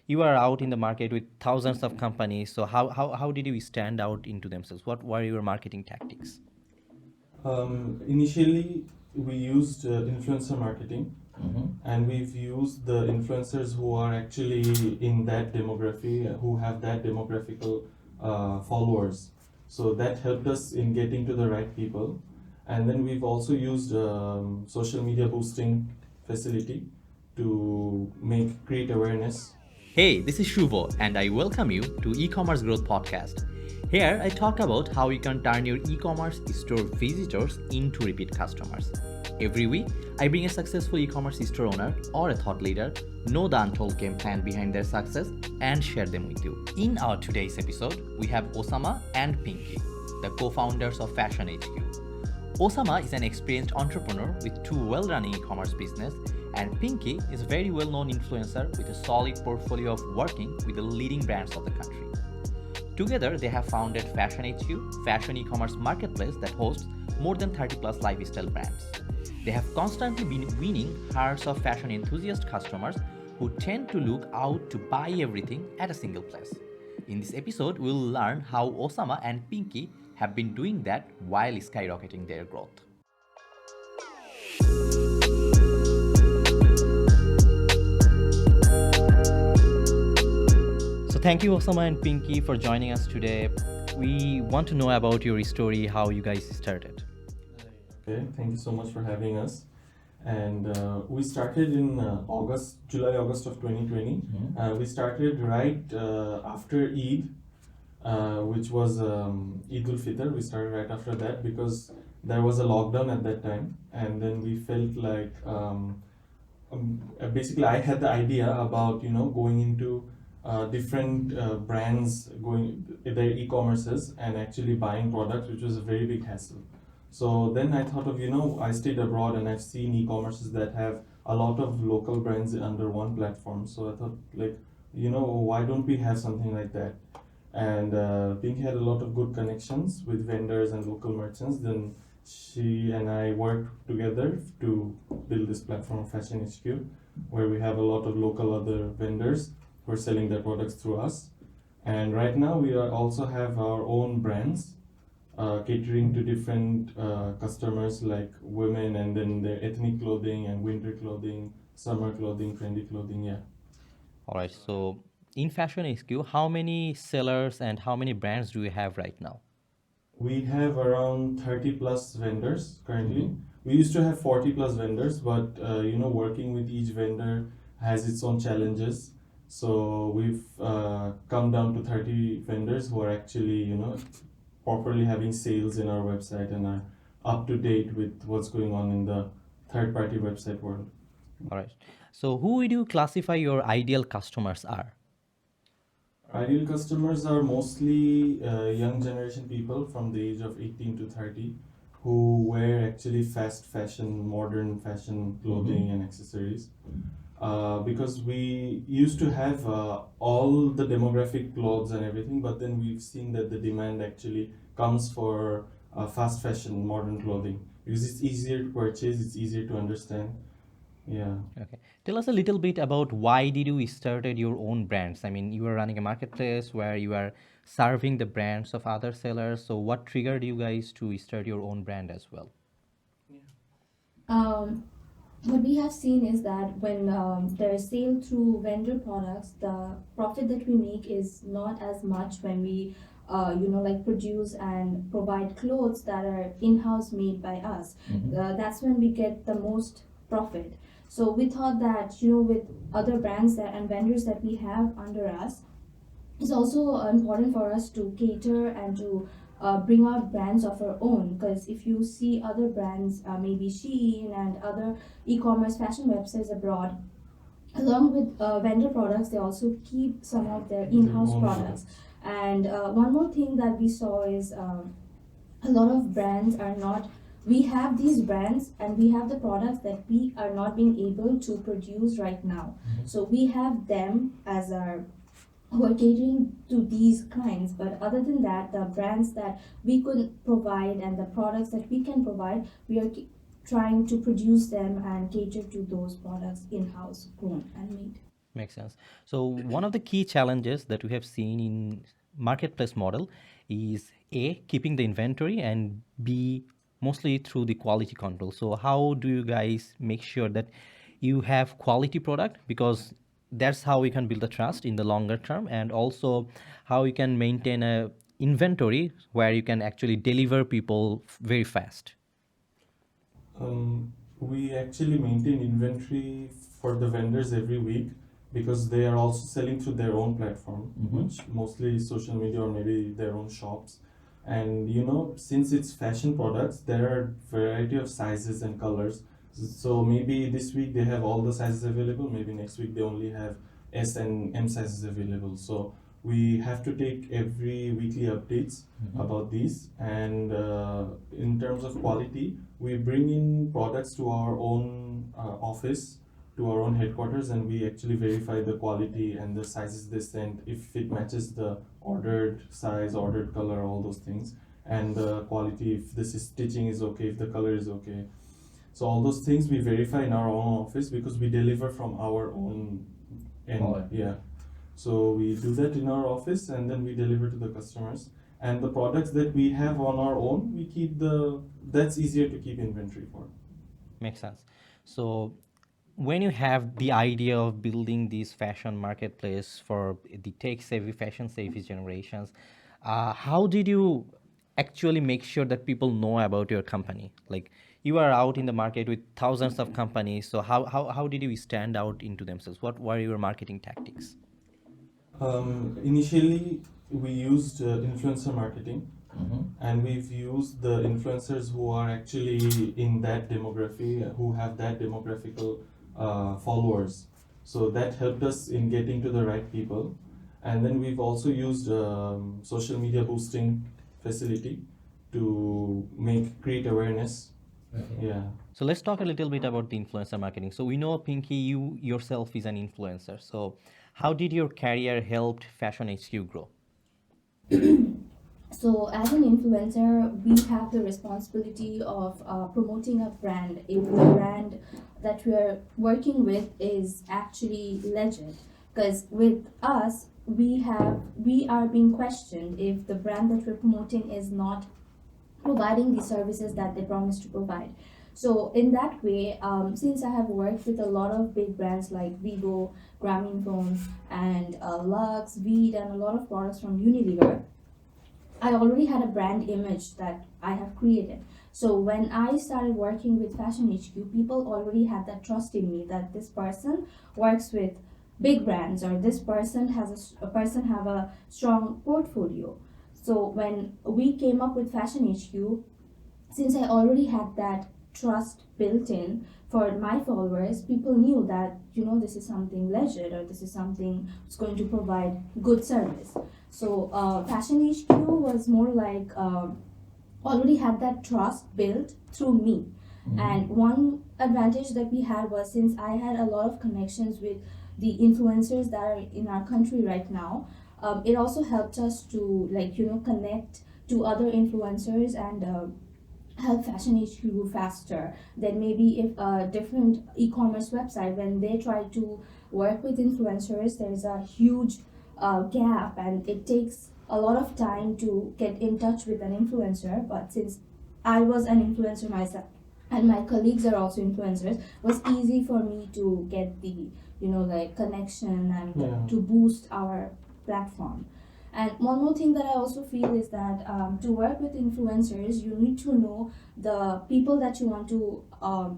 You are out in the market with thousands of companies. So how did you stand out into themselves? What were your marketing tactics? Initially, we used influencer marketing, Mm-hmm. and we've used the influencers who are actually in that demography, who have that demographical followers. So that helped us in getting to the right people. And then we've also used social media boosting facility to create awareness. Hey, this is Shuvo, and I welcome you to e-commerce growth podcast. Here I talk about how you can turn your e-commerce store visitors into repeat customers. Every week, I bring a successful e-commerce store owner or a thought leader, know the untold game plan behind their success, and share them with you. In our today's episode, we have Osama and Pinky, the co-founders of FashionHQ. Osama is an experienced entrepreneur with two well-running e-commerce business, and Pinky is a very well-known influencer with a solid portfolio of working with the leading brands of the country. Together, they have founded FashionHQ, fashion e-commerce marketplace that hosts more than 30 plus lifestyle brands. They have constantly been winning hearts of fashion enthusiast customers who tend to look out to buy everything at a single place. In this episode, we'll learn how Osama and Pinky have been doing that while skyrocketing their growth. So thank you, Osama and Pinky, for joining us today. We want to know about your story, how you guys started. Okay, thank you so much for having us. And we started in July, August of 2020. We started right after Eid, which was Eid ul Fitr. We started right after that because there was a lockdown at that time, and then we felt like basically I had the idea about going into different brands, going their e-commerces and actually buying products, which was a very big hassle. So then I thought of, I stayed abroad and I've seen e-commerces that have a lot of local brands under one platform. So I thought, like, why don't we have something like that? And Pink had a lot of good connections with vendors and local merchants. Then she and I worked together to build this platform, Fashion HQ, where we have a lot of local other vendors who are selling their products through us. And right now we are also have our own brands catering to different customers like women and then their ethnic clothing and winter clothing, summer clothing, trendy clothing. Yeah. All right. So in Fashion HQ, how many sellers and how many brands do you have right now? We have around 30 plus vendors currently. We used to have 40 plus vendors, but working with each vendor has its own challenges. So we've come down to 30 vendors who are actually, properly having sales in our website and are up to date with what's going on in the third party website world. All right. So who would you classify your ideal customers are? Ideal customers are mostly young generation people from the age of 18 to 30 who wear actually fast fashion, modern fashion clothing and accessories. Because we used to have all the demographic clothes and everything, but then we've seen that the demand actually comes for fast fashion, modern clothing because it's easier to purchase, it's easier to understand. Yeah. Okay. Tell us a little bit about why did you started your own brands? I mean, you are running a marketplace where you are serving the brands of other sellers. So what triggered you guys to start your own brand as well? Um, what we have seen is that when there is sale through vendor products, the profit that we make is not as much when we, like produce and provide clothes that are in-house made by us. That's when we get the most profit. So we thought that with other brands that and vendors that we have under us, it's also important for us to cater and to bring out brands of our own, because if you see other brands, maybe Shein and other e-commerce fashion websites abroad, along with vendor products, they also keep some of their in-house products. And one more thing that we saw is a lot of brands are not, we have these brands and we have the products that we are not being able to produce right now. So we have them as our who are catering to these clients, but other than that, the brands that we could provide and the products that we can provide, we are trying to produce them and cater to those products in-house, grown and made. Makes sense. So one of the key challenges that we have seen in marketplace model is A, keeping the inventory, and B, mostly through the quality control. So how do you guys make sure that you have quality product? Because that's how we can build the trust in the longer term, and also how you can maintain a inventory where you can actually deliver people very fast. We actually maintain inventory for the vendors every week because they are also selling through their own platform, which mostly is social media or maybe their own shops. And since it's fashion products, there are variety of sizes and colors. So maybe this week they have all the sizes available. Maybe next week they only have S and M sizes available. So we have to take every weekly updates about these. And in terms of quality, we bring in products to our own office, to our own headquarters, and we actually verify the quality and the sizes they send, if it matches the ordered size, ordered color, all those things, and the quality, if this is stitching is okay, if the color is okay. So all those things we verify in our own office because we deliver from our own end. Yeah. So we do that in our office and then we deliver to the customers. And the products that we have on our own, we keep that's easier to keep inventory for. Makes sense. So when you have the idea of building this fashion marketplace for the tech savvy, fashion savvy generations, how did you actually make sure that people know about your company? Like you are out in the market with thousands of companies. So how did you stand out into themselves? What were your marketing tactics? Initially, we used influencer marketing, and we've used the influencers who are actually in that demography, who have that demographical followers. So that helped us in getting to the right people. And then we've also used social media boosting facility to create awareness. Yeah. So let's talk a little bit about the influencer marketing. So we know, Pinky, you yourself is an influencer. So how did your career help Fashion HQ grow? So, as an influencer, we have the responsibility of promoting a brand if the brand that we are working with is actually legit. Because with us, we are being questioned if the brand that we're promoting is not providing the services that they promise to provide. So in that way, since I have worked with a lot of big brands like Vivo, Grameenphone, and Lux, Veet, and a lot of products from Unilever, I already had a brand image that I have created. So when I started working with Fashion HQ, people already had that trust in me that this person works with big brands or this person a person have a strong portfolio. So when we came up with Fashion HQ, since I already had that trust built in for my followers, people knew that this is something legit or this is something that's going to provide good service. So Fashion HQ was more like already had that trust built through me. And one advantage that we had was since I had a lot of connections with the influencers that are in our country right now, it also helped us to connect to other influencers and help Fashion HQ faster than maybe if a different e-commerce website, when they try to work with influencers, there's a huge gap and it takes a lot of time to get in touch with an influencer. But since I was an influencer myself and my colleagues are also influencers, it was easy for me to get the connection and to boost our platform. And one more thing that I also feel is that to work with influencers, you need to know the people that you want to,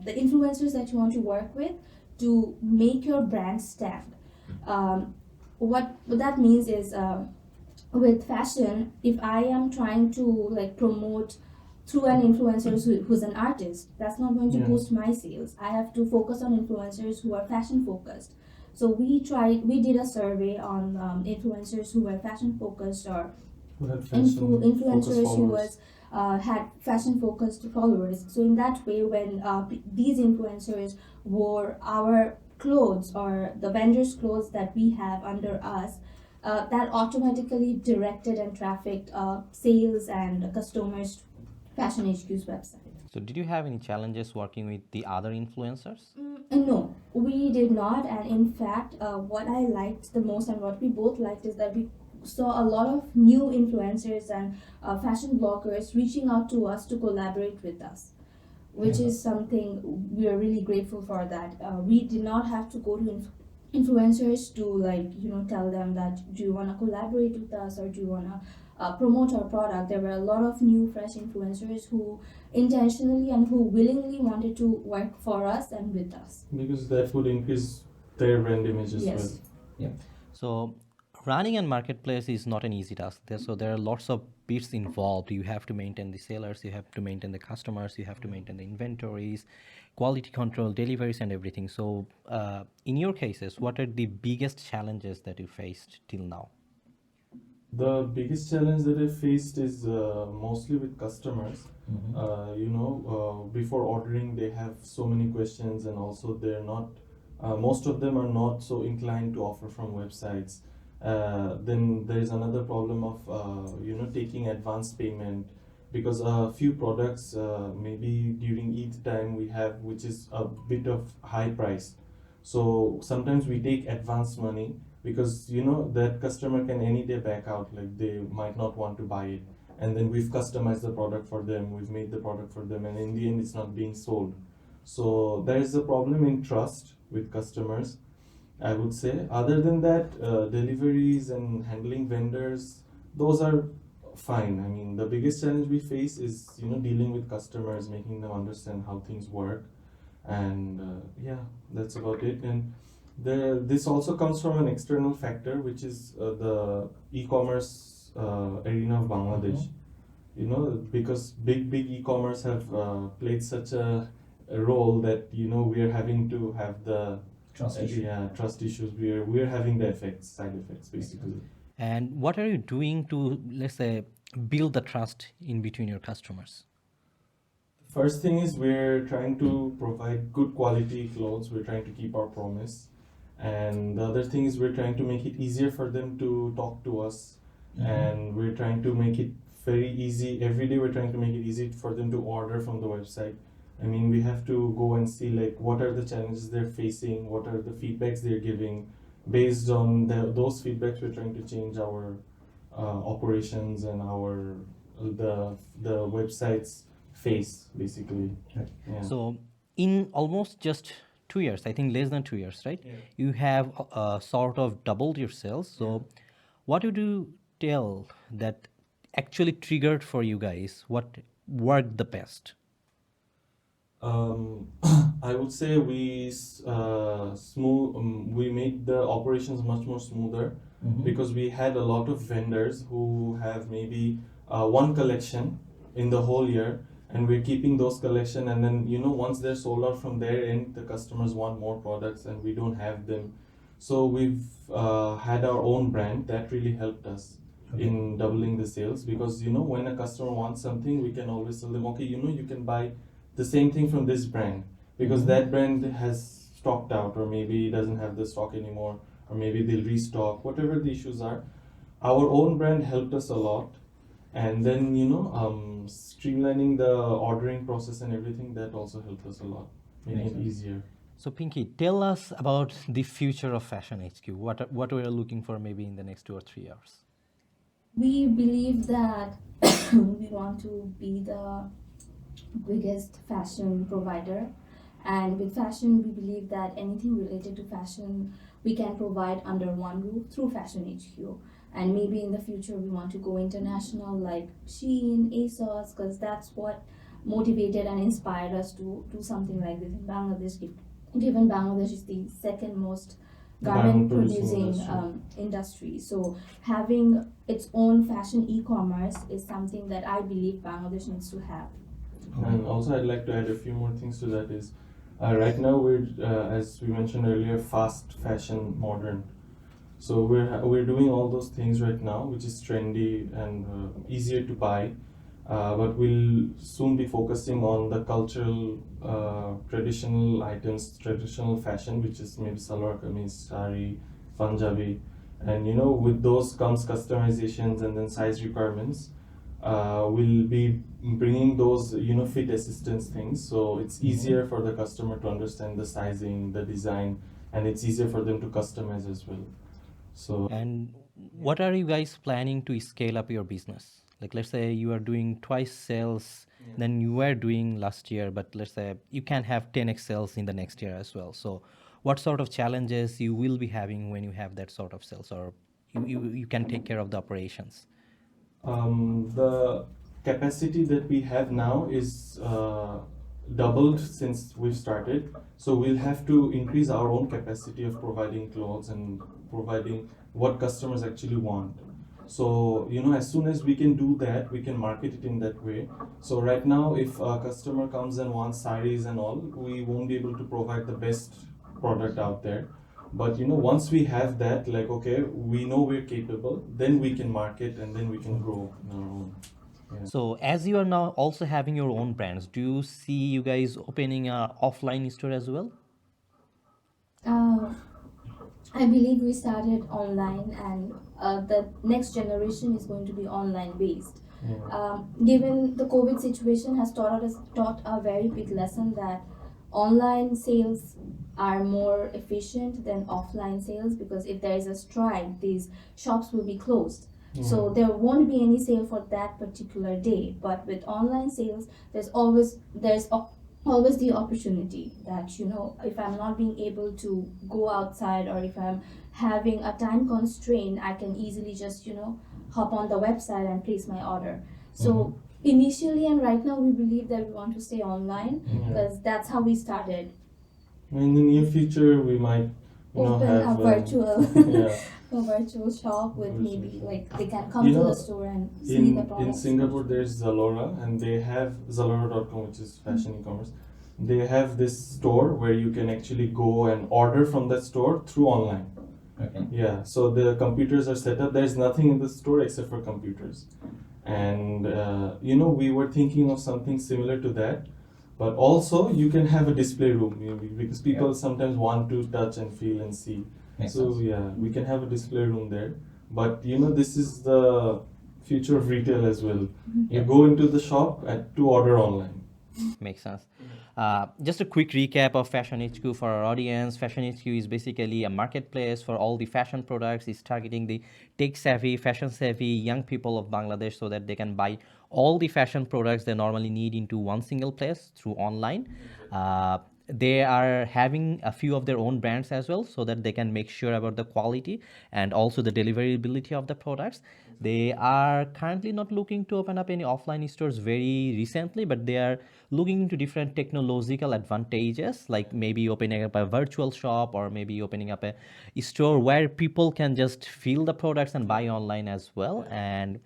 the influencers that you want to work with to make your brand stand. What that means is with fashion, if I am trying to promote through an influencer who's an artist, that's not going to boost my sales. I have to focus on influencers who are fashion focused. So we did a survey on influencers who were fashion focused or influencers who had fashion focused followers. So in that way, when these influencers wore our clothes or the vendors' clothes that we have under us, that automatically directed and trafficked sales and customers to Fashion HQ's website. So, did you have any challenges working with the other influencers? No, we did not. And in fact, what I liked the most and what we both liked is that we saw a lot of new influencers and fashion bloggers reaching out to us to collaborate with us, which is something we are really grateful for. That we did not have to go to influencers to, like, tell them that, do you want to collaborate with us, or do you want to promote our product. There were a lot of new fresh influencers who intentionally and who willingly wanted to work for us and with us. Because that would increase their brand image as Yes. well. Yeah. So, running a marketplace is not an easy task. So there are lots of bits involved. You have to maintain the sellers, you have to maintain the customers, you have to maintain the inventories, quality control, deliveries, and everything. So, in your cases, what are the biggest challenges that you faced till now? The biggest challenge that I faced is mostly with customers. Before ordering, they have so many questions, and also they're not. Most of them are not so inclined to offer from websites. Then there's another problem of taking advance payment, because a few products maybe during Eid time we have, which is a bit of high price. So sometimes we take advance money, because that customer can any day back out, like they might not want to buy it, and then we've customized the product for them, we've made the product for them, and in the end it's not being sold. So there is a problem in trust with customers, I would say. Other than that, deliveries and handling vendors, those are fine. I mean, the biggest challenge we face is dealing with customers, making them understand how things work, and yeah, that's about it. And this also comes from an external factor, which is the e-commerce arena of Bangladesh. Because big e-commerce have played such a role that we are having to have the Trust issue. trust issues. We are having the side effects basically. And what are you doing to, let's say, build the trust in between your customers? First thing is, we're trying to provide good quality clothes. We're trying to keep our promise. And the other thing is, we're trying to make it easier for them to talk to us. And we're trying to make it very easy. Every day we're trying to make it easy for them to order from the website. I mean, we have to go and see, like, what are the challenges they're facing, what are the feedbacks they're giving. Based on those feedbacks, we're trying to change our operations and the website's face, basically. Right. Yeah. So, in almost just 2 years, I think less than 2 years, right? Yeah. You have sort of doubled your sales. So, what would you tell that actually triggered for you guys? What worked the best? I would say we made the operations much more smoother, because we had a lot of vendors who have maybe one collection in the whole year, and we're keeping those collection, and then once they're sold out from their end, the customers want more products and we don't have them. So we've had our own brand that really helped us in doubling the sales, because when a customer wants something, we can always tell them, okay, you can buy the same thing from this brand, because that brand has stocked out, or maybe doesn't have the stock anymore, or maybe they'll restock, whatever the issues are. Our own brand helped us a lot. And then streamlining the ordering process and everything, that also helped us a lot, making it easier. So, Pinky, tell us about the future of FashionHQ. What we are looking for maybe in the next 2 or 3 years? We believe that we want to be the biggest fashion provider, and with fashion we believe that anything related to fashion we can provide under one roof through FashionHQ. And maybe in the future we want to go international, like Shein, ASOS, because that's what motivated and inspired us to do something like this in Bangladesh, given Bangladesh is the second most garment producing industry. So having its own fashion e-commerce is something that I believe Bangladesh needs to have. And also, I'd like to add a few more things to that. Is right now we're, as we mentioned earlier, fast fashion, modern. So we're doing all those things right now, which is trendy and easier to buy. But we'll soon be focusing on the cultural, traditional items, traditional fashion, which is maybe salwar kameez, sari, Punjabi, and with those comes customizations and then size requirements. will be bringing those fit assistance things, so it's easier for the customer to understand the sizing, the design, and it's easier for them to customize as well. So And what are you guys planning to scale up your business? Like, let's say you are doing twice sales than you were doing last year, but let's say you can have 10x sales in the next year as well. So, what sort of challenges you will be having when you have that sort of sales, or you can take care of the operations? The capacity that we have now is doubled since we've started. So we'll have to increase our own capacity of providing clothes and providing what customers actually want. So, as soon as we can do that, we can market it in that way. So right now, if a customer comes and wants saris and all, we won't be able to provide the best product out there. But once we have that, like, okay, we know we're capable, then we can market and then we can grow on our own. Yeah. So, as you are now also having your own brands, do you see you guys opening a offline store as well? I believe we started online, and the next generation is going to be online based. Yeah. Given the COVID situation has taught a very big lesson that online sales are more efficient than offline sales, because if there is a strike, these shops will be closed. So there won't be any sale for that particular day. But with online sales, there's always the opportunity that if I'm not being able to go outside, or if I'm having a time constraint, I can easily just hop on the website and place my order. So initially and right now, we believe that we want to stay online, because that's how we started. In the near future, we might Open have a virtual yeah. a virtual shop with Virtual maybe shop. like they can come You to know, the store and see the in products. Singapore, there's Zalora, and they have Zalora.com, which is fashion e-commerce. They have this store where you can actually go and order from that store through online. Okay. Yeah, so the computers are set up. There's nothing in the store except for computers. And we were thinking of something similar to that, but also you can have a display room, because people sometimes want to touch and feel and see. Makes So sense. yeah, we can have a display room there. But this is the future of retail as well. You go into the shop to order online. Makes sense. Just a quick recap of FashionHQ for our audience. FashionHQ is basically a marketplace for all the fashion products. It's targeting the tech-savvy, fashion-savvy young people of Bangladesh so that they can buy all the fashion products they normally need into one single place through online. They are having a few of their own brands as well, so that they can make sure about the quality and also the deliverability of the products. They are currently not looking to open up any offline stores very recently, but they are looking into different technological advantages, like maybe opening up a virtual shop, or maybe opening up a store where people can just feel the products and buy online as well. And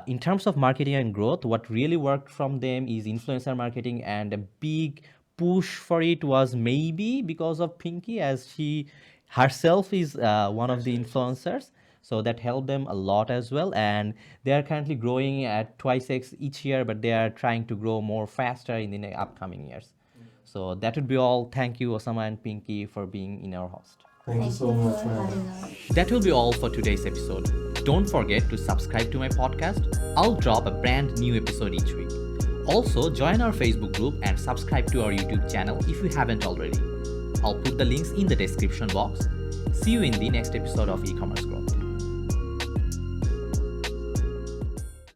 in terms of marketing and growth, what really worked from them is influencer marketing, and a big push for it was maybe because of Pinky, as she herself is one of the influencers. So that helped them a lot as well. And they are currently growing at twice X each year, but they are trying to grow more faster in the upcoming years. So that would be all. Thank you, Osama and Pinky, for being in our host. Thank you so much for having having us. That will be all for today's episode. Don't forget to subscribe to my podcast. I'll drop a brand new episode each week. Also, join our Facebook group and subscribe to our YouTube channel if you haven't already. I'll put the links in the description box. See you in the next episode of e-commerce growth.